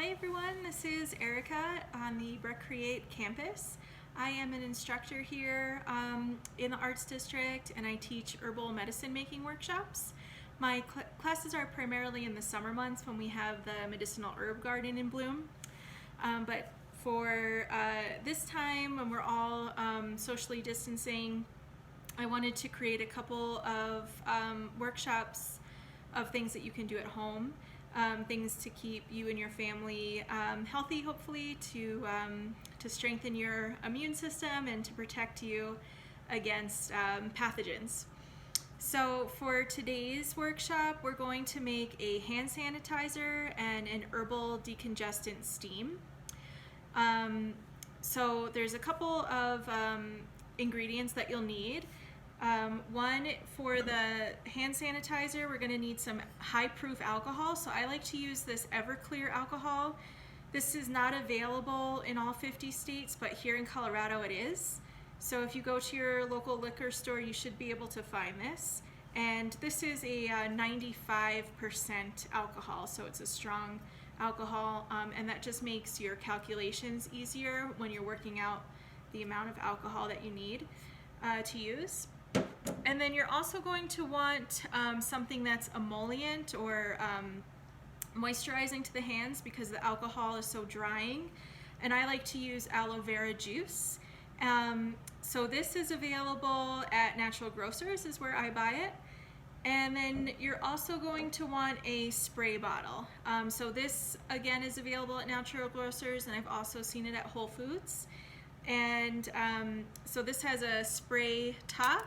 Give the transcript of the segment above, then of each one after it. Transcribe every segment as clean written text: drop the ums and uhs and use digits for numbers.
Hi everyone, this is Erica on the BreckCreate campus. I am an instructor here in the Arts District, and I teach herbal medicine making workshops. My classes are primarily in the summer months when we have the medicinal herb garden in bloom. But for this time when we're all socially distancing, I wanted to create a couple of workshops of things that you can do at home. Things to keep you and your family healthy, hopefully, to strengthen your immune system and to protect you against pathogens. So for today's workshop, we're going to make a hand sanitizer and an herbal decongestant steam. So there's a couple of ingredients that you'll need. One, for the hand sanitizer, we're going to need some high-proof alcohol. So I like to use this Everclear alcohol. This is not available in all 50 states, but here in Colorado it is. So if you go to your local liquor store, you should be able to find this. And this is a 95% alcohol, so it's a strong alcohol, and that just makes your calculations easier when you're working out the amount of alcohol that you need to use. And then you're also going to want something that's emollient or moisturizing to the hands, because the alcohol is so drying. And I like to use aloe vera juice. So this is available at Natural Grocers, is where I buy it. And then you're also going to want a spray bottle. So this again is available at Natural Grocers, and I've also seen it at Whole Foods. And so this has a spray top.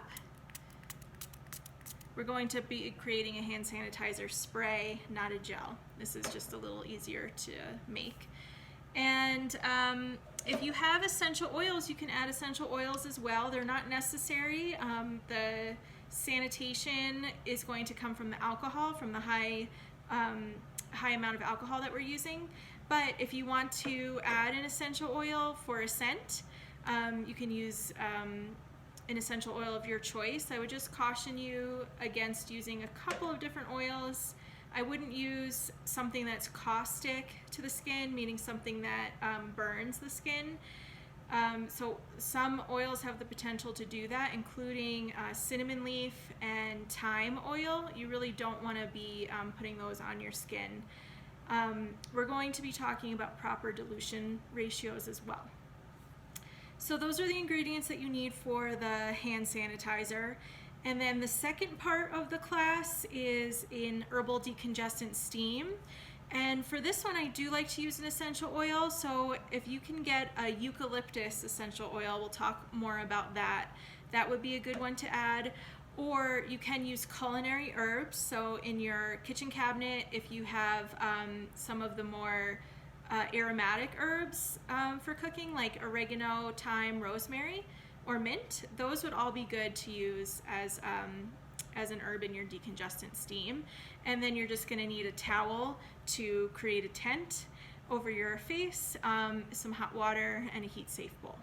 We're going to be creating a hand sanitizer spray, not a gel. This is just a little easier to make. And if you have essential oils, you can add essential oils as well. They're not necessary. The sanitation is going to come from the alcohol, from the high amount of alcohol that we're using. But if you want to add an essential oil for a scent, you can use an essential oil of your choice. I would just caution you against using a couple of different oils. I wouldn't use something that's caustic to the skin, meaning something that burns the skin. So some oils have the potential to do that, including cinnamon leaf and thyme oil. You really don't want to be putting those on your skin. We're going to be talking about proper dilution ratios as well. So those are the ingredients that you need for the hand sanitizer. And then the second part of the class is in herbal decongestant steam. And for this one, I do like to use an essential oil. So if you can get a eucalyptus essential oil, we'll talk more about that. That would be a good one to add. Or you can use culinary herbs. So in your kitchen cabinet, if you have some of the more aromatic herbs for cooking, like oregano, thyme, rosemary, or mint, those would all be good to use as an herb in your decongestant steam. And then you're just going to need a towel to create a tent over your face, some hot water, and a heat safe bowl.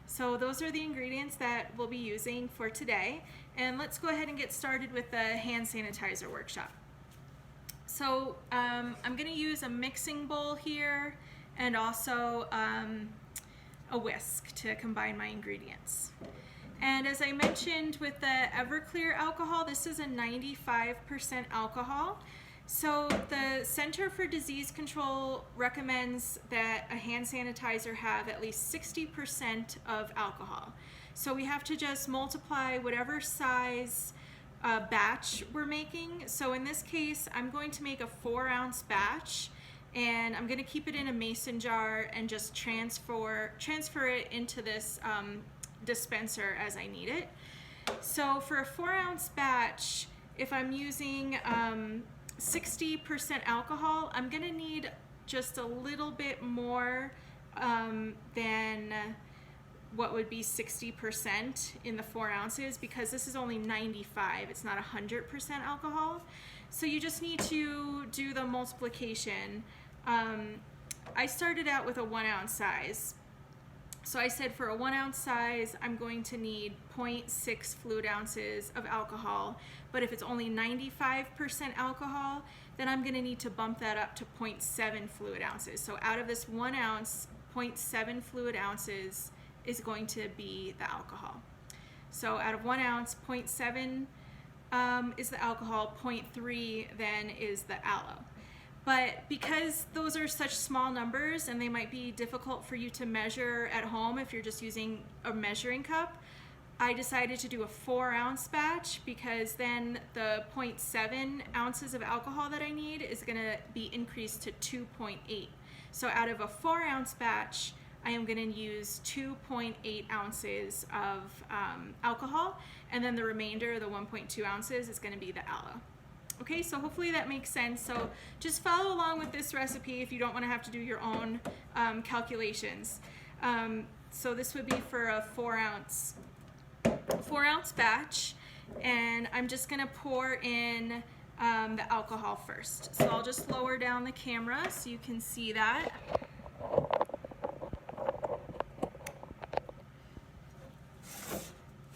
So those are the ingredients that we'll be using for today. And let's go ahead and get started with the hand sanitizer workshop. So I'm going to use a mixing bowl here and also a whisk to combine my ingredients. And as I mentioned with the Everclear alcohol, this is a 95% alcohol. So the Center for Disease Control recommends that a hand sanitizer have at least 60% of alcohol. So we have to just multiply whatever size batch we're making. So in this case, I'm going to make a 4-ounce batch, and I'm going to keep it in a mason jar and just transfer it into this dispenser as I need it. So for a 4-ounce batch, if I'm using 60% alcohol, I'm going to need just a little bit more than what would be 60% in the 4 ounces, because this is only 95, it's not 100% alcohol. So you just need to do the multiplication. I started out with a 1-ounce size. So I said for a 1 ounce size, I'm going to need 0.6 fluid ounces of alcohol. But if it's only 95% alcohol, then I'm going to need to bump that up to 0.7 fluid ounces. So out of this 1 ounce, 0.7 fluid ounces is going to be the alcohol. So out of 1 ounce, 0.7 is the alcohol, 0.3 then is the aloe. But because those are such small numbers and they might be difficult for you to measure at home if you're just using a measuring cup, I decided to do a 4 ounce batch, because then the 0.7 ounces of alcohol that I need is going to be increased to 2.8. So out of a 4 ounce batch, I am going to use 2.8 ounces of alcohol, and then the remainder, the 1.2 ounces, is going to be the aloe. Okay, so hopefully that makes sense. So just follow along with this recipe if you don't want to have to do your own calculations. So this would be for a 4 ounce batch, and I'm just going to pour in the alcohol first. So I'll just lower down the camera so you can see that.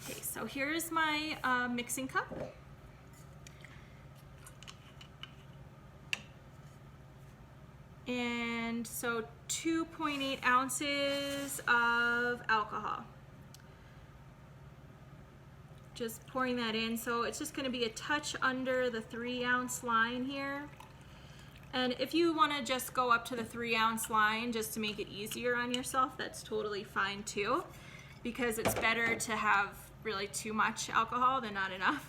Okay, so here's my mixing cup. And so 2.8 ounces of alcohol. Just pouring that in. So it's just going to be a touch under the 3 ounce line here. And if you want to just go up to the 3 ounce line just to make it easier on yourself, that's totally fine too, because it's better to have really too much alcohol than not enough.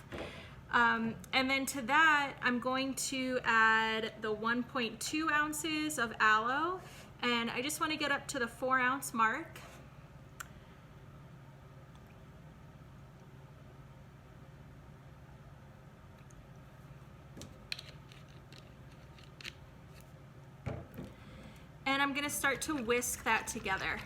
And then to that, I'm going to add the 1.2 ounces of aloe, and I just want to get up to the 4 ounce mark. And I'm going to start to whisk that together.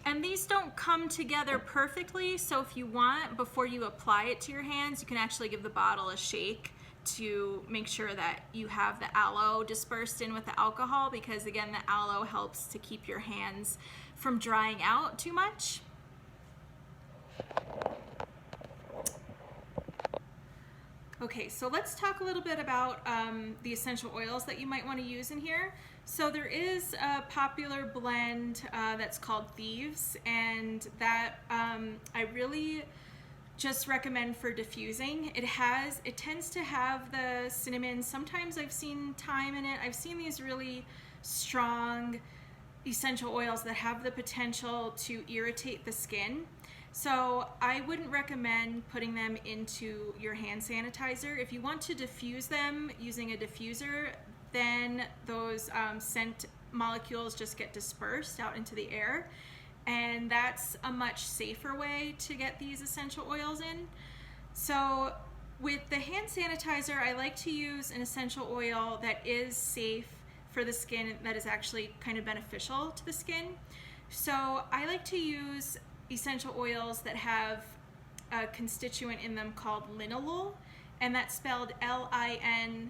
And these don't come together perfectly, so if you want, before you apply it to your hands, you can actually give the bottle a shake to make sure that you have the aloe dispersed in with the alcohol, because again, the aloe helps to keep your hands from drying out too much. Okay, so let's talk a little bit about the essential oils that you might want to use in here. So there is a popular blend that's called Thieves, and that I really just recommend for diffusing. It tends to have the cinnamon. Sometimes I've seen thyme in it. I've seen these really strong essential oils that have the potential to irritate the skin. So I wouldn't recommend putting them into your hand sanitizer. If you want to diffuse them using a diffuser, then those scent molecules just get dispersed out into the air. And that's a much safer way to get these essential oils in. So with the hand sanitizer, I like to use an essential oil that is safe for the skin, that is actually kind of beneficial to the skin. So I like to use essential oils that have a constituent in them called linalool, and that's spelled Linalool.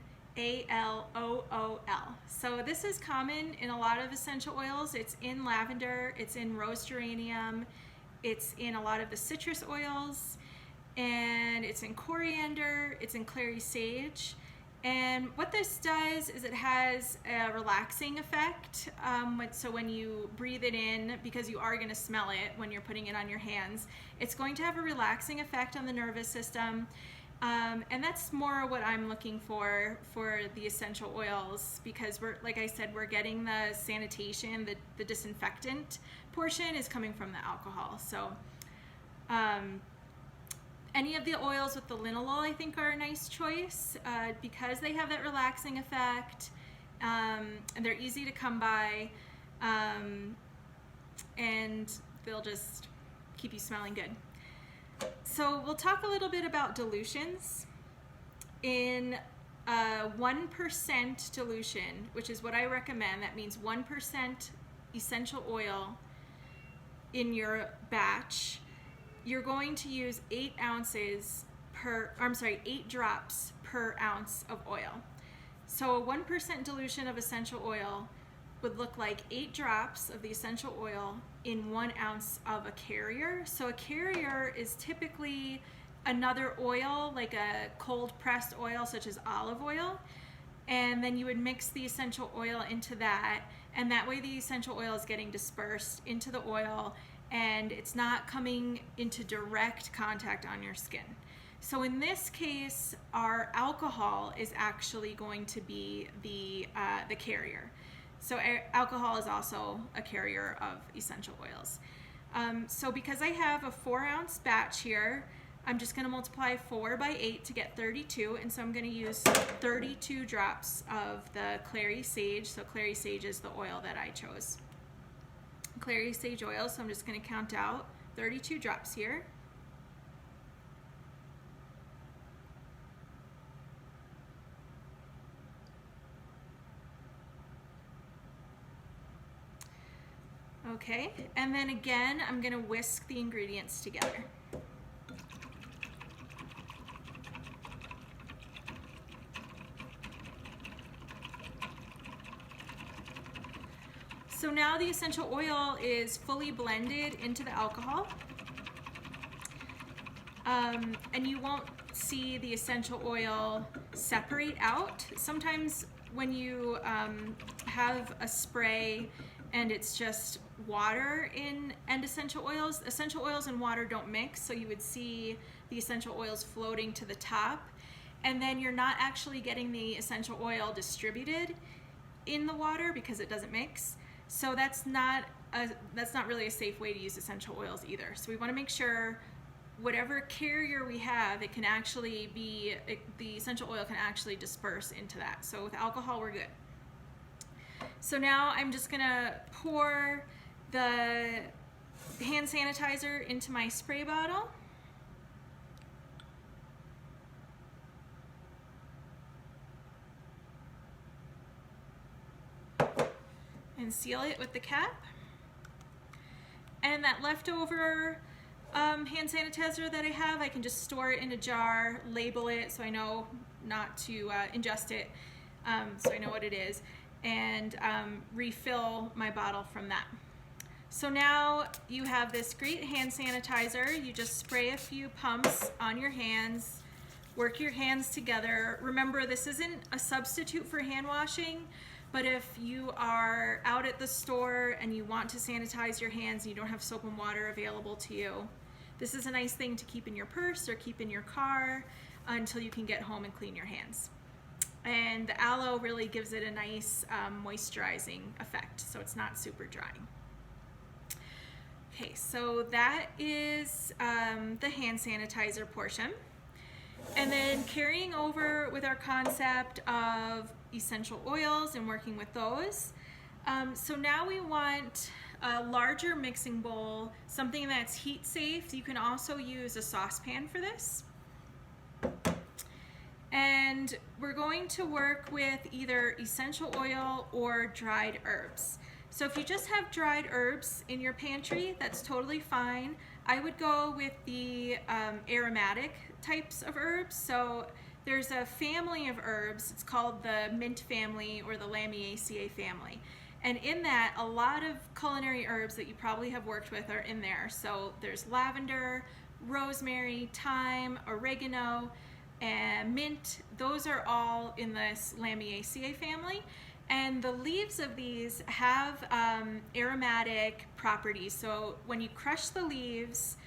So this is common in a lot of essential oils. It's in lavender, it's in rose geranium, it's in a lot of the citrus oils, and it's in coriander, it's in clary sage. And what this does is it has a relaxing effect. So when you breathe it in, because you are going to smell it when you're putting it on your hands, it's going to have a relaxing effect on the nervous system. And that's more what I'm looking for the essential oils, because like I said, we're getting the sanitation, the disinfectant portion is coming from the alcohol. So any of the oils with the linalool I think are a nice choice, because they have that relaxing effect, and they're easy to come by, and they'll just keep you smelling good. So we'll talk a little bit about dilutions. In 1% dilution, which is what I recommend, that means 1% essential oil in your batch, you're going to use 8 drops per ounce of oil. So a 1% dilution of essential oil would look like 8 drops of the essential oil in 1 ounce of a carrier. So a carrier is typically another oil, like a cold pressed oil such as olive oil, and then you would mix the essential oil into that, and that way the essential oil is getting dispersed into the oil and it's not coming into direct contact on your skin. So in this case, our alcohol is actually going to be the carrier. So alcohol is also a carrier of essential oils. So because I have a 4-ounce batch here, I'm just going to multiply 4 by 8 to get 32, and so I'm going to use 32 drops of the clary sage. So clary sage is the oil that I chose. Clary sage oil, so I'm just going to count out 32 drops here. Okay, and then again, I'm going to whisk the ingredients together. So now the essential oil is fully blended into the alcohol, and you won't see the essential oil separate out. Sometimes when you have a spray and it's just water and essential oils and water don't mix, so you would see the essential oils floating to the top, and then you're not actually getting the essential oil distributed in the water because it doesn't mix. So that's not really a safe way to use essential oils either. So we want to make sure whatever carrier we have, it can actually be, the essential oil can actually disperse into that. So with alcohol, we're good. So now I'm just gonna pour the hand sanitizer into my spray bottle. And seal it with the cap. And that leftover hand sanitizer that I have, I can just store it in a jar, label it so I know not to ingest it, so I know what it is, and refill my bottle from that. So now you have this great hand sanitizer. You just spray a few pumps on your hands, work your hands together. Remember, this isn't a substitute for hand washing, but if you are out at the store and you want to sanitize your hands and you don't have soap and water available to you, this is a nice thing to keep in your purse or keep in your car until you can get home and clean your hands. And the aloe really gives it a nice moisturizing effect, so it's not super dry. Okay, so that is the hand sanitizer portion. And then carrying over with our concept of essential oils and working with those. So now we want a larger mixing bowl, something that's heat safe. You can also use a saucepan for this. And we're going to work with either essential oil or dried herbs. So if you just have dried herbs in your pantry, that's totally fine. I would go with the aromatic types of herbs. So there's a family of herbs, it's called the mint family or the Lamiaceae family. And in that, a lot of culinary herbs that you probably have worked with are in there. So there's lavender, rosemary, thyme, oregano, and mint. Those are all in this Lamiaceae family. And the leaves of these have aromatic properties. So when you crush the leaves,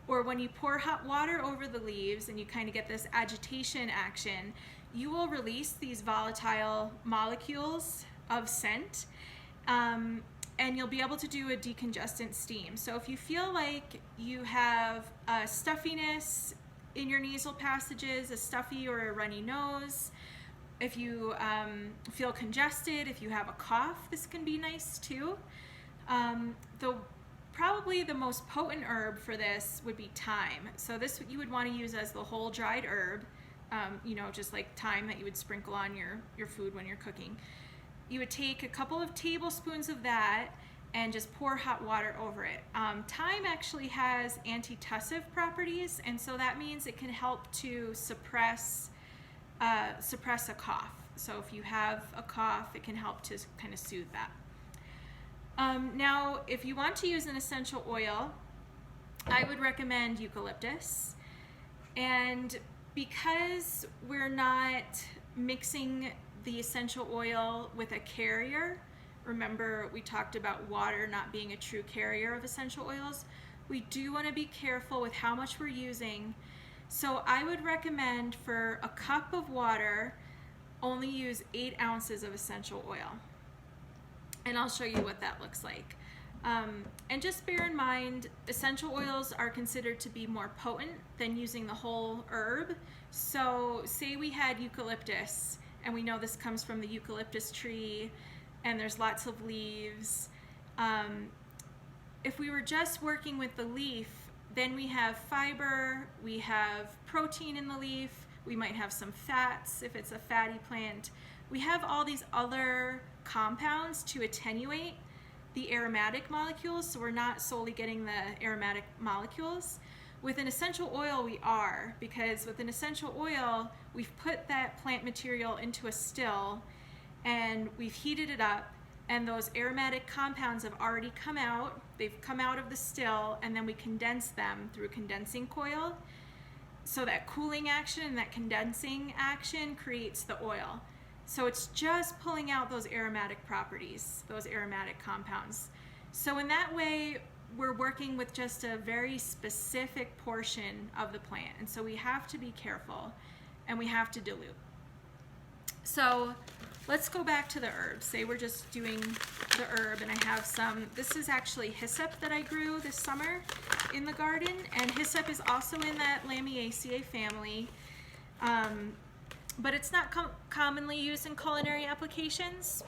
or when you pour hot water over the leaves and you kind of get this agitation action, you will release these volatile molecules of scent, and you'll be able to do a decongestant steam. So if you feel like you have a stuffiness in your nasal passages, a stuffy or a runny nose, if you feel congested, if you have a cough, this can be nice too. Probably the most potent herb for this would be thyme. So this you would want to use as the whole dried herb, you know, just like thyme that you would sprinkle on your food when you're cooking. You would take a couple of tablespoons of that and just pour hot water over it. Thyme actually has antitussive properties, and so that means it can help to suppress a cough. So if you have a cough, it can help to kind of soothe that. Now, if you want to use an essential oil, I would recommend eucalyptus. And because we're not mixing the essential oil with a carrier, remember we talked about water not being a true carrier of essential oils, we do want to be careful with how much we're using. So I would recommend for a cup of water, only use 8 ounces of essential oil. And I'll show you what that looks like. And just bear in mind, essential oils are considered to be more potent than using the whole herb. So say we had eucalyptus, and we know this comes from the eucalyptus tree, and there's lots of leaves. If we were just working with the leaf, then we have fiber, we have protein in the leaf, we might have some fats if it's a fatty plant. We have all these other compounds to attenuate the aromatic molecules, so we're not solely getting the aromatic molecules. With an essential oil, we are, because with an essential oil, we've put that plant material into a still and we've heated it up, and those aromatic compounds have already come out. They've come out of the still, and then we condense them through a condensing coil. So that cooling action and that condensing action creates the oil. So it's just pulling out those aromatic properties, those aromatic compounds. So in that way, we're working with just a very specific portion of the plant. And so we have to be careful, and we have to dilute. So let's go back to the herbs. Say we're just doing the herb, and I have some, this is actually hyssop that I grew this summer in the garden, and hyssop is also in that Lamiaceae family. But it's not commonly used in culinary applications.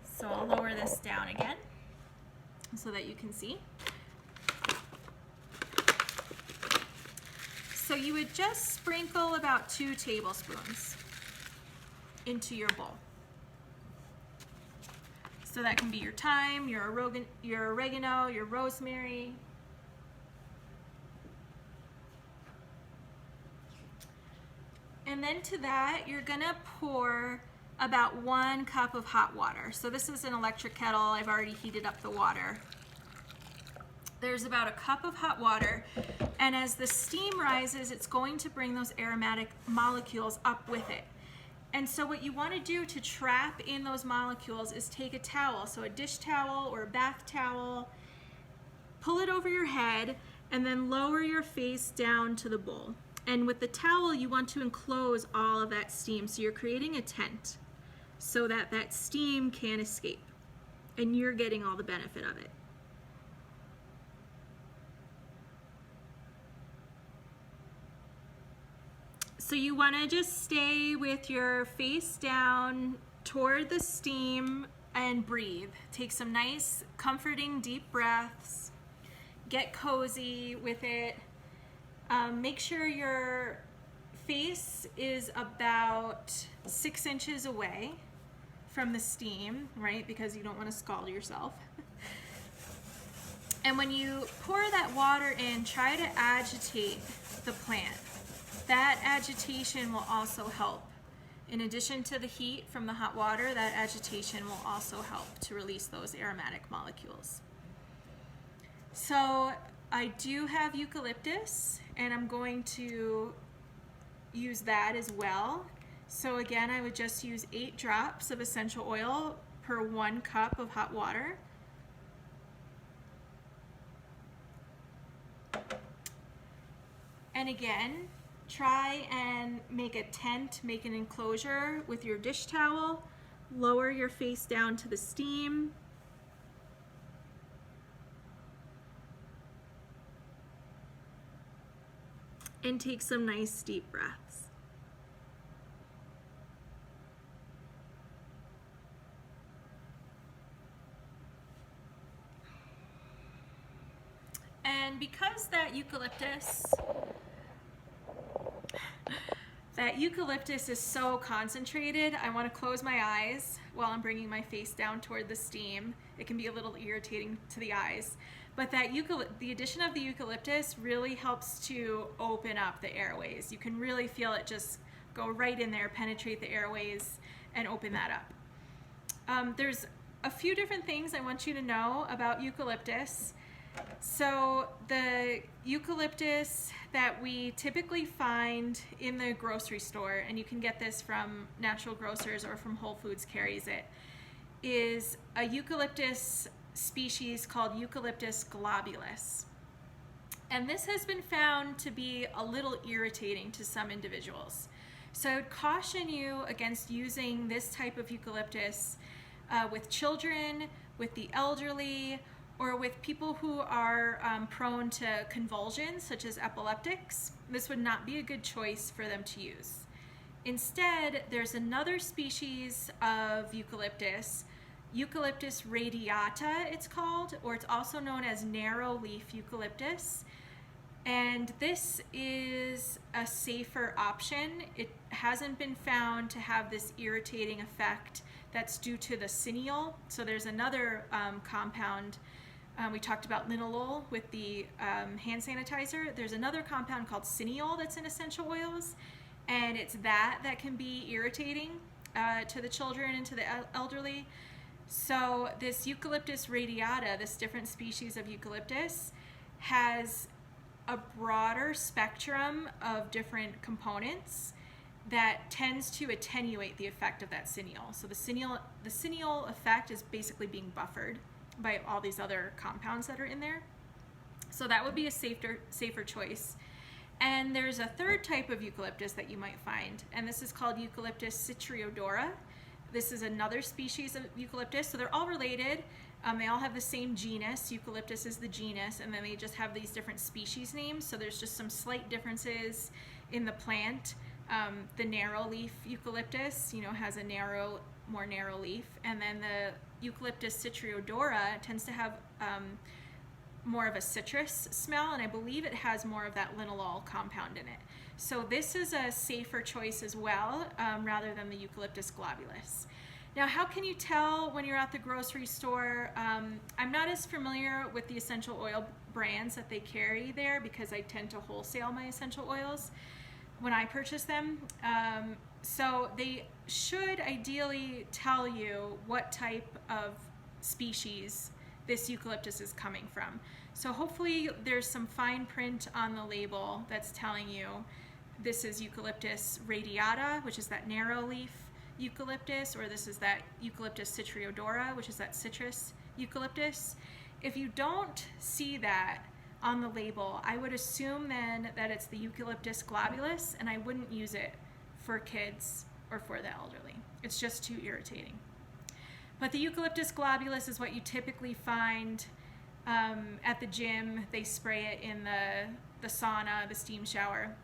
So I'll lower this down again so that you can see. So you would just sprinkle about 2 tablespoons into your bowl. So that can be your thyme, your oregano, your rosemary. And then to that, you're gonna pour about 1 cup of hot water. So this is an electric kettle. I've already heated up the water. There's about a cup of hot water, and as the steam rises, it's going to bring those aromatic molecules up with it. And so what you want to do to trap in those molecules is take a towel, so a dish towel or a bath towel, pull it over your head, and then lower your face down to the bowl. And with the towel, you want to enclose all of that steam. So you're creating a tent so that that steam can't escape, and you're getting all the benefit of it. So you want to just stay with your face down toward the steam and breathe. Take some nice, comforting, deep breaths. Get cozy with it. Make sure your face is about 6 inches away from the steam, right? Because you don't want to scald yourself. And when you pour that water in, try to agitate the plant. That agitation will also help. In addition to the heat from the hot water, that agitation will also help to release those aromatic molecules. So I do have eucalyptus, and I'm going to use that as well. So again, I would just use 8 drops of essential oil per 1 cup of hot water. And again, try and make a tent, make an enclosure with your dish towel. Lower your face down to the steam. And take some nice deep breaths. And because that that eucalyptus is so concentrated. I want to close my eyes while I'm bringing my face down toward the steam. It can be a little irritating to the eyes, but that the addition of the eucalyptus really helps to open up the airways. You can really feel it just go right in there, penetrate the airways, and open that up. There's a few different things I want you to know about eucalyptus. So the eucalyptus that we typically find in the grocery store, and you can get this from Natural Grocers or from Whole Foods carries it, is a eucalyptus species called Eucalyptus globulus. And this has been found to be a little irritating to some individuals. So I would caution you against using this type of eucalyptus with children, with the elderly, or with people who are prone to convulsions, such as epileptics. This would not be a good choice for them to use. Instead, there's another species of eucalyptus, Eucalyptus radiata it's called, or it's also known as narrow leaf eucalyptus. And this is a safer option. It hasn't been found to have this irritating effect that's due to the cineol. So there's another compound. We talked about linalool with the hand sanitizer. There's another compound called cineol that's in essential oils, and it's that can be irritating to the children and to the elderly. So this Eucalyptus radiata, this different species of eucalyptus, has a broader spectrum of different components that tends to attenuate the effect of that cineol. So the cineol effect is basically being buffered by all these other compounds that are in there. So that would be a safer choice. And there's a third type of eucalyptus that you might find, and this is called Eucalyptus citriodora. This is another species of eucalyptus, so they're all related. They all have the same genus. Eucalyptus is the genus, and then they just have these different species names, so there's just some slight differences in the plant. The narrow leaf eucalyptus, has a more narrow leaf, and then the Eucalyptus citriodora tends to have more of a citrus smell, and I believe it has more of that linalool compound in it. So this is a safer choice as well, rather than the Eucalyptus globulus. Now, how can you tell when you're at the grocery store? I'm not as familiar with the essential oil brands that they carry there because I tend to wholesale my essential oils when I purchase them. So they should ideally tell you what type of species this eucalyptus is coming from. So hopefully there's some fine print on the label that's telling you this is Eucalyptus radiata, which is that narrow leaf eucalyptus, or this is that Eucalyptus citriodora, which is that citrus eucalyptus. If you don't see that on the label, I would assume then that it's the Eucalyptus globulus, and I wouldn't use it for kids or for the elderly. It's just too irritating. But the Eucalyptus globulus is what you typically find at the gym. They spray it in the sauna, the steam shower.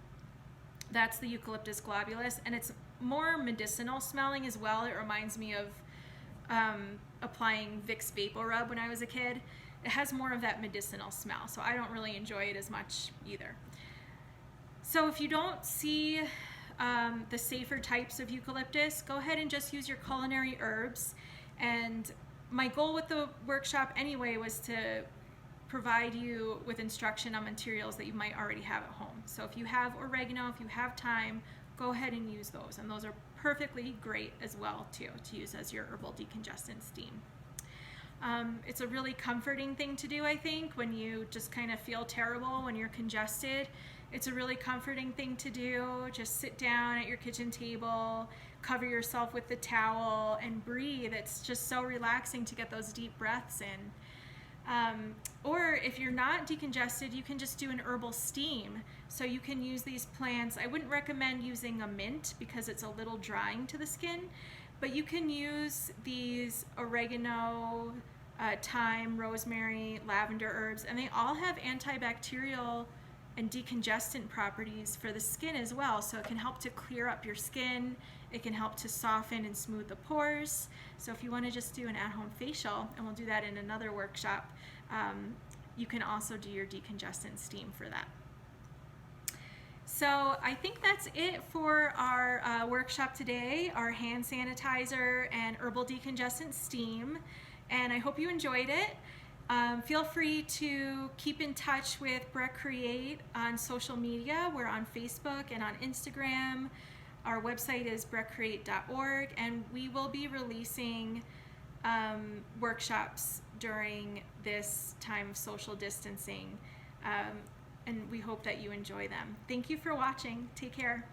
That's the Eucalyptus globulus, and it's more medicinal smelling as well. It reminds me of applying Vicks Vapor Rub when I was a kid. It has more of that medicinal smell, so I don't really enjoy it as much either. So if you don't see the safer types of eucalyptus, go ahead and just use your culinary herbs. And my goal with the workshop anyway was to provide you with instruction on materials that you might already have at home. So if you have oregano, if you have thyme, go ahead and use those. And those are perfectly great as well too, to use as your herbal decongestant steam. It's a really comforting thing to do, I think, when you just kind of feel terrible, when you're congested. It's a really comforting thing to do. Just sit down at your kitchen table, cover yourself with the towel, and breathe. It's just so relaxing to get those deep breaths in. Or if you're not decongested, you can just do an herbal steam. So you can use these plants. I wouldn't recommend using a mint because it's a little drying to the skin, but you can use these oregano, thyme, rosemary, lavender herbs, and they all have antibacterial and decongestant properties for the skin as well. So it can help to clear up your skin. It can help to soften and smooth the pores. So if you want to just do an at-home facial, and we'll do that in another workshop, you can also do your decongestant steam for that. So I think that's it for our workshop today, our hand sanitizer and herbal decongestant steam. And I hope you enjoyed it. Feel free to keep in touch with BreckCreate on social media. We're on Facebook and on Instagram. Our website is breckcreate.org, and we will be releasing workshops during this time of social distancing. And we hope that you enjoy them. Thank you for watching. Take care.